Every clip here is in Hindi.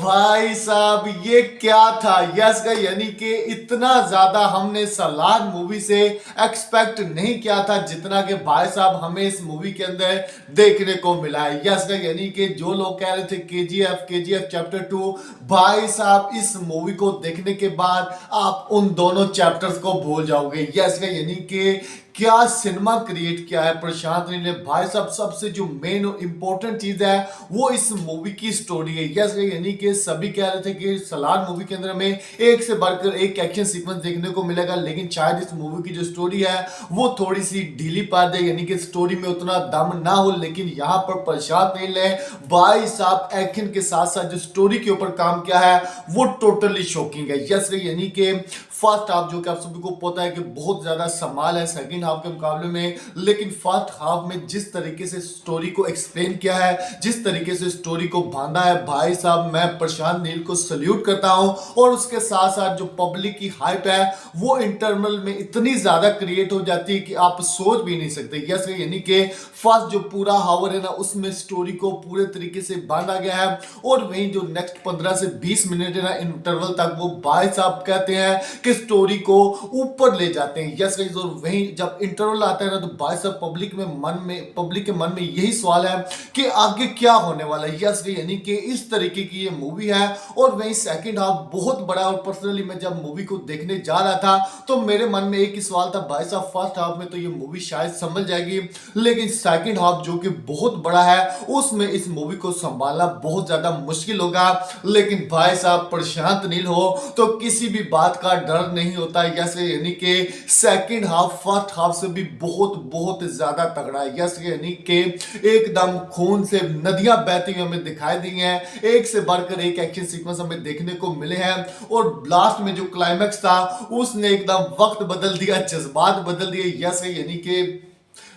भाई साहब ये क्या था। यस का यानी कि इतना ज्यादा हमने सलार मूवी से एक्सपेक्ट नहीं किया था जितना कि भाई साहब हमें इस मूवी के अंदर देखने को मिला है। यस का यानी कि जो लोग कह रहे थे केजीएफ चैप्टर 2, भाई साहब इस मूवी को देखने के बाद आप उन दोनों चैप्टर्स को भूल जाओगे। यस का यानी कि क्या सिनेमा क्रिएट किया है प्रशांत नील ने भाई साहब। सबसे जो मेन और इंपॉर्टेंट चीज है वो इस मूवी की स्टोरी है। यस यानी कि सभी कह रहे थे कि सलार मूवी के अंदर हमें एक से बढ़कर एक एक्शन सीक्वेंस देखने को मिलेगा, लेकिन शायद इस मूवी की जो स्टोरी है वो थोड़ी सी ढीली पा दे, यानी कि स्टोरी में उतना दम ना हो। लेकिन यहाँ पर प्रशांत नील ने भाई साहब एक्शन के साथ साथ जो स्टोरी के ऊपर काम किया है वो टोटली शॉकिंग है। यस यानी कि फर्स्ट हाफ जो कि आप सभी को पता है कि बहुत ज्यादा संभाल है सेकंड हाफ के मुकाबले में, लेकिन फर्स्ट हाफ में जिस तरीके से स्टोरी को एक्सप्लेन किया है, जिस तरीके से स्टोरी को बांधा है, भाई साहब मैं प्रशांत नील को सल्यूट करता हूं। और उसके साथ साथ जो पब्लिक की हाइप है वो इंटरवल में इतनी ज्यादा क्रिएट हो जाती है कि आप सोच भी नहीं सकते। यस यानी कि फर्स्ट जो पूरा हावर है ना उसमें स्टोरी को पूरे तरीके से बांधा गया है, और वहीं जो नेक्स्ट 15 से 20 मिनट है ना इंटरवल तक वो भाई साहब कहते हैं कि स्टोरी को ऊपर ले जाते हैं। यस गाइस, और वहीं जब इंटरवल आता है ना तो भाई साहब पब्लिक के मन में यही सवाल है कि आगे क्या होने वाला है। यस गाइस, यानी कि इस तरीके की ये मूवी है। और वहीं सेकंड हाफ बहुत बड़ा, और पर्सनली मैं जब मूवी को देखने जा रहा था तो मेरे मन में एक ही सवाल था, भाई साहब फर्स्ट हाफ में तो ये मूवी शायद संभल जाएगी, लेकिन सेकंड हाफ जो कि बहुत बड़ा है उसमें इस मूवी को संभालना बहुत ज्यादा मुश्किल होगा। लेकिन भाई साहब प्रशांत नील हो तो किसी भी बात का डर नहीं होता है। यस यानी कि सेकंड हाफ फर्स्ट हाफ से भी बहुत बहुत ज्यादा तगड़ा है। यस यानी कि एकदम खून से नदियां बहती हुई हमें दिखाई दी हैं, एक से बढ़कर एक एक्शन सीक्वेंस हमें देखने को मिले हैं। और लास्ट में जो क्लाइमैक्स था उसने एकदम वक्त बदल दिया, जज्बात बदल दिए। यस यानी कि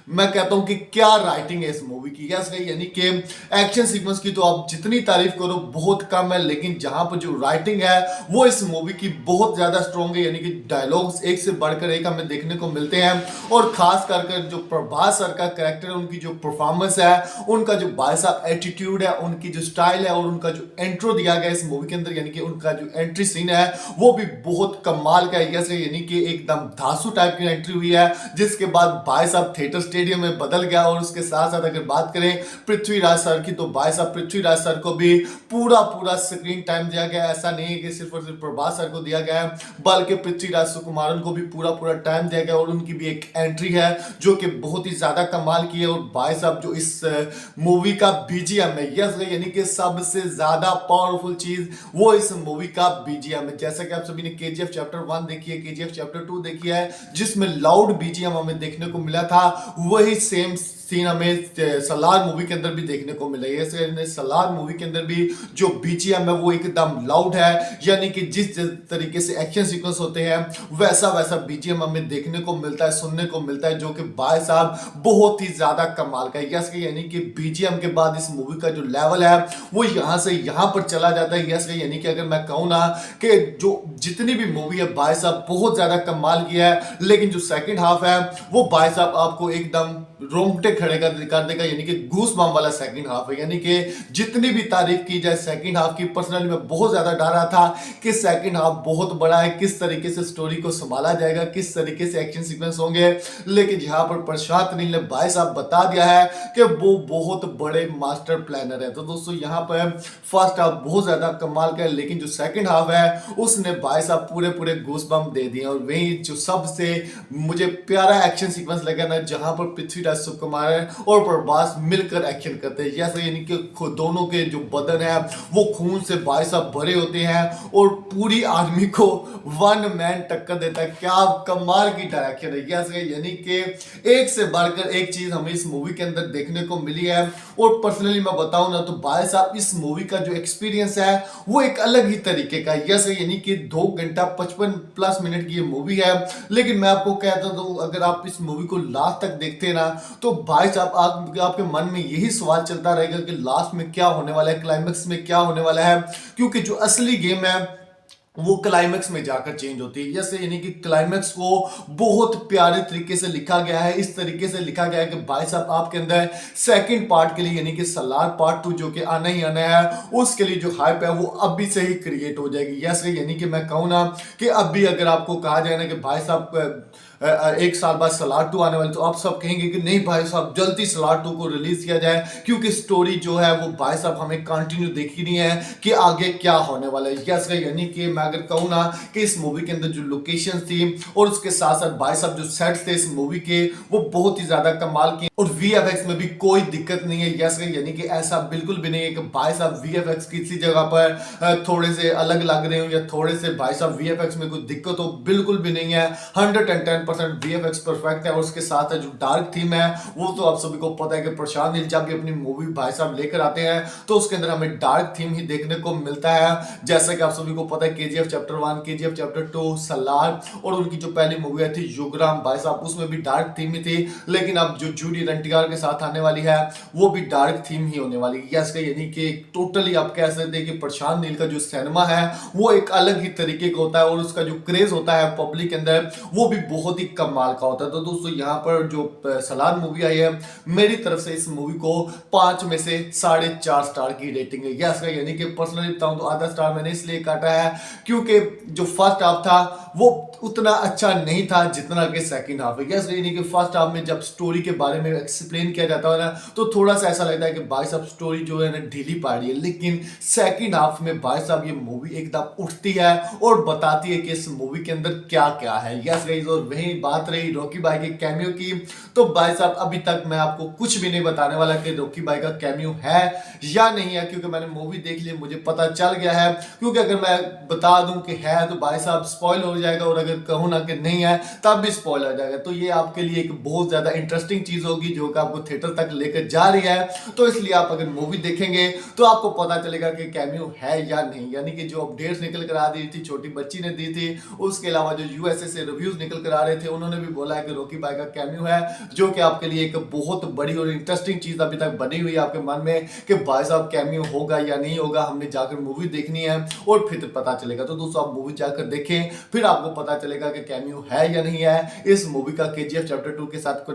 मैं कहता हूं कि क्या राइटिंग है इस मूवी की। यस यानी कि एक्शन सीक्वेंस की तो आप जितनी तारीफ करो बहुत कम है, लेकिन जहां पर जो राइटिंग है वो इस मूवी की बहुत ज्यादा स्ट्रॉन्ग है। यानी कि डायलॉग्स एक से बढ़कर एक हमें देखने को मिलते हैं, और खास करके जो प्रभास सर का कैरेक्टर है, उनकी जो परफॉर्मेंस है, उनका जो भाई साहब एटीट्यूड है, उनकी जो स्टाइल है, और उनका जो एंट्रो दिया गया इस मूवी के अंदर, यानी कि उनका जो एंट्री सीन है वो भी बहुत कमाल का है। यस यानी कि एकदम धांसू टाइप की एंट्री हुई है, जिसके बाद भाई साहब थिएटर स्टेडियम में बदल गया। और उसके साथ साथ अगर बात करें पृथ्वीराज सर की, तो भाई साहब पृथ्वीराज सर को भी पूरा स्क्रीन टाइम दिया गया। ऐसा नहीं है कि सिर्फ और सिर्फ प्रभास सर को दिया गया है, बल्कि पृथ्वीराज सुकुमारन को भी पूरा टाइम दिया गया, और उनकी भी एक एंट्री है जो कि बहुत ही ज्यादा कमाल की है। और भाई साहब जो इस मूवी का बीजीएम है, यस यानी कि सबसे ज्यादा पावरफुल चीज वो इस मूवी का बीजीएम है। जैसा कि आप सभी ने केजीएफ चैप्टर 1 देखी है, केजीएफ चैप्टर 2 देखी है, जिसमें लाउड बीजीएम हमें देखने को मिला था, वही सेम सीन हमें सलार मूवी के अंदर भी देखने को मिला है। सलार मूवी के अंदर भी जो बीजीएम है वो एकदम लाउड है, यानी कि जिस तरीके से एक्शन सीक्वेंस होते हैं वैसा बीजीएम हमें देखने को मिलता है, सुनने को मिलता है, जो कि भाई साहब बहुत ही ज्यादा कमाल का है। यस यानी कि बीजीएम के बाद इस मूवी का जो लेवल है वो यहां से यहां पर चला जाता है। यस यानी कि अगर मैं कहूं ना कि जो जितनी भी मूवी है भाई साहब बहुत ज्यादा कमाल की है, लेकिन जो सेकंड हाफ है वो भाई साहब आपको एकदम रोंगटे खड़े कर देगा, यानी कि गूस बम वाला सेकंड हाफ है। यानी कि जितनी भी तारीफ की जाए सेकंड हाफ की, पर्सनली मैं बहुत ज्यादा डर रहा था कि सेकंड हाफ बहुत बड़ा है, किस तरीके से स्टोरी को संभाला जाएगा, किस तरीके से एक्शन सीक्वेंस होंगे। लेकिन यहां पर प्रशांत नील ने भाई साहब बता दिया है कि वो बहुत बड़े मास्टर प्लानर है। तो दोस्तों यहां पर फर्स्ट हाफ बहुत ज्यादा कमाल का है, लेकिन जो सेकंड हाफ है उसने भाई साहब पूरे गूस बम दे दिए। और वही जो सबसे मुझे प्यारा एक्शन सीक्वेंस लगा ना, जहां पर पृथ्वीराज सुकुमार और प्रभास मिलकर एक्शन करते हैं। जैसे यानी कि दोनों के जो बदन है वो खून से भाई साहब भरे होते हैं, और पूरी आर्मी को वन मैन टक्कर देता है। क्या कमाल की डायरेक्शन है। जैसे यानी कि एक से बढ़कर एक चीज हमें इस मूवी के अंदर देखने को मिली है। और पर्सनली मैं बताऊं ना तो भाई साहब इस मूवी का जो एक्सपीरियंस है वो एक अलग ही तरीके का है। जैसे यानी कि 2 घंटा 55+ मिनट की ये मूवी है, लेकिन मैं आपको कहता हूं अगर आप इस मूवी को लास्ट तक देखते हैं ना तो भाई साहब आपके मन में यही सवाल चलता रहेगा कि लास्ट में क्या होने वाला है, क्लाइमेक्स में क्या होने वाला है। क्योंकि जो असली गेम है वो क्लाइमेक्स में जाकर चेंज होती है। जैसे यानी कि क्लाइमेक्स को बहुत प्यारे तरीके से लिखा गया है, इस तरीके से लिखा गया है कि भाई साहब आपके अंदर सेकंड पार्ट के लिए यानी कि सलार पार्ट 2 जो कि आना ही आना है, उसके लिए जो हाइप है वो अभी से ही क्रिएट हो जाएगी। जैसे यानी कि मैं कहूँ ना कि अभी अगर आपको कहा जाए ना कि भाई साहब एक साल बाद सलार 2 आने वाली, तो आप सब कहेंगे कि नहीं भाई साहब जल्दी सलार 2 को रिलीज किया जाए, क्योंकि स्टोरी जो है वो भाई साहब हमें कंटिन्यू देखनी है कि आगे क्या होने वाला है। यस यानी कि मैं अगर कहूँ ना कि इस मूवी के अंदर जो लोकेशन थी और उसके साथ साथ भाई साहब जो सेट्स थे इस मूवी के, वो बहुत ही ज्यादा कमाल के, और वीएफएक्स में भी कोई दिक्कत नहीं है। यस यानी कि ऐसा बिल्कुल भी नहीं है कि भाई साहब वीएफएक्स किसी जगह पर थोड़े से अलग लग रहे हो या थोड़े से भाई साहब वीएफएक्स में कोई दिक्कत हो, बिल्कुल भी नहीं है। 110% वीएफएक्स परफेक्ट है। और उसके साथ जो डार्क थीम है वो तो आप सभी को पता है कि प्रशांत नील जब भी अपनी मूवी भाई साहब लेकर आते हैं तो उसके अंदर हमें डार्क थीम ही देखने को मिलता है। जैसा कि आप सभी को पता है KGF chapter 1, KGF chapter 2, Salaar, और उनकी जो पहली मूवी आई थी युगराम भाई साहब, उसमें भी डार्क थीम ही थी। लेकिन अब जो जूडी रंटीकार के साथ आने वाली है वो भी डार्क थीम ही होने वाली है। यस यानी कि टोटली आप कह सकते हैं कि प्रशांत नील का जो सिनेमा है वो एक अलग ही तरीके का होता है, और उसका जो क्रेज होता है पब्लिक के अंदर वो भी बहुत ही कमाल का होता है। तो दोस्तों यहाँ पर जो सलार मूवी आई है, मेरी तरफ से इस मूवी को 5 में से 4.5 स्टार की रेटिंग है। यस यानी कि पर्सनली बताऊं तो आधा स्टार मैंने इसलिए काटा है क्योंकि जो फर्स्ट हाफ था वो उतना अच्छा नहीं था जितना कि सेकंड हाफ है। यस यानी कि फर्स्ट हाफ में जब स्टोरी के बारे में एक्सप्लेन किया जाता है ना तो थोड़ा सा ऐसा लगता है कि भाई साहब स्टोरी जो है ना ढीली पड़ रही है, लेकिन सेकंड हाफ में भाई साहब ये मूवी एकदम उठती है और बताती है कि इस मूवी के अंदर क्या क्या है। यस गाइस, और वही बात रही रॉकी भाई के कैमियो की, तो भाई साहब अभी तक मैं आपको कुछ भी नहीं बताने वाला कि रॉकी भाई का कैमियो है या नहीं है, क्योंकि मैंने मूवी देख ली, मुझे पता चल गया है। क्योंकि अगर मैं बता दूं कि है तो भाई साहब स्पॉइल हो जाएगा, और अगर कहूं ना कि नहीं है तब भी स्पॉइल हो जाएगा। तो ये आपके लिए एक बहुत ज्यादा इंटरेस्टिंग चीज होगी जो कि आपको थिएटर तक लेकर जा रही है। तो इसलिए आप अगर मूवी देखेंगे तो आपको पता चलेगा कि कैमियो है या नहीं। यानी कि जो अपडेट्स निकल कर आ रही थी छोटी बच्ची ने दी थी, उसके अलावा जो यूएसए से रिव्यूज निकल कर आ रहे थे उन्होंने भी बोला है कि रॉकी भाई का कैमियो है, जो कि आपके लिए एक बहुत बड़ी और इंटरेस्टिंग चीज अभी तक बनी हुई है आपके मन में कि भाई साहब कैमियो होगा या नहीं होगा। हमने जाकर मूवी देखनी है और फिर पता चलेगा। तो दोस्तों आप मूवी जाकर देखें, फिर आपको पता चलेगा कि कैमियो है या नहीं है, इस मूवी का केजीएफ चैप्टर 2 के साथ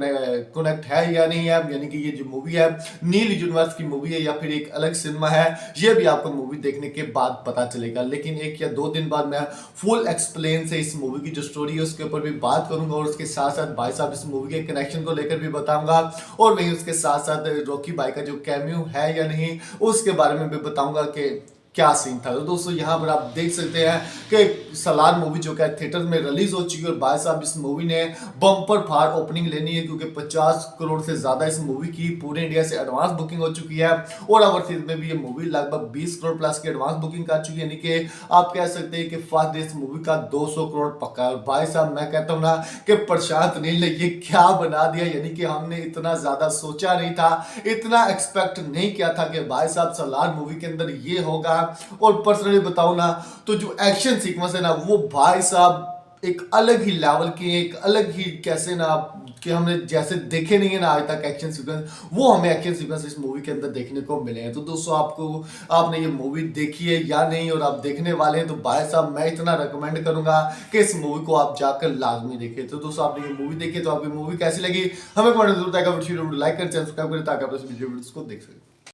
कनेक्ट है या नहीं है। यानी कि ये जो मूवी है नील यूनिवर्स की मूवी है या फिर एक अलग सिनेमा है, ये भी आपको मूवी देखने के बाद पता चलेगा। लेकिन 1 या 2 दिन बाद मैं फुल एक्सप्लेन से इस मूवी की जो स्टोरी है उसके ऊपर भी बात करूंगा, और उसके साथ साथ भाई साहब इस मूवी के कनेक्शन को लेकर भी बताऊंगा, और वहीं उसके साथ साथ रॉकी भाई का जो कैमियो है या नहीं उसके बारे में भी बताऊंगा कि क्या सीन था। तो दोस्तों यहाँ पर आप देख सकते हैं कि सलार मूवी जो है थिएटर में रिलीज हो चुकी है, और भाई साहब इस मूवी ने बम्पर फाड़ ओपनिंग लेनी है, क्योंकि 50 करोड़ से ज्यादा इस मूवी की पूरे इंडिया से एडवांस बुकिंग हो चुकी है, और ओवरसीज में भी ये मूवी लगभग 20 करोड़ प्लस की एडवांस बुकिंग कर चुकी है। यानी कि आप कह सकते हैं कि फर्स्ट डे इस मूवी का 200 करोड़ पक्का है। और भाई साहब मैं कहता हूँ ना कि प्रशांत नील ने ये क्या बना दिया, यानी कि हमने इतना ज्यादा सोचा नहीं था, इतना एक्सपेक्ट नहीं किया था कि भाई साहब सलार मूवी के अंदर ये होगा। और पर्सनली बताऊं ना तो जो एक्शन सीक्वेंस है ना वो भाई साहब एक अलग ही लेवल की, एक अलग ही कैसे ना कि हमने जैसे देखे नहीं है ना आज तक एक्शन सीक्वेंस, वो हमें एक्शन सीक्वेंस इस मूवी के अंदर देखने को मिले हैं। तो दोस्तों आपने ये मूवी देखी है या नहीं, और आप देखने वाले हैं, तो भाई साहब मैं इतना रिकमेंड करूंगा कि इस मूवी को आप जाकर लाजमी देखें। तो दोस्तों आपने ये मूवी देखी, तो आपकी मूवी कैसी लगी हमें कमेंट में जरूर बताइएगा। वीडियो लाइक कर चैनल सब्सक्राइब करें ताकि आप इस वीडियो को देख सकें।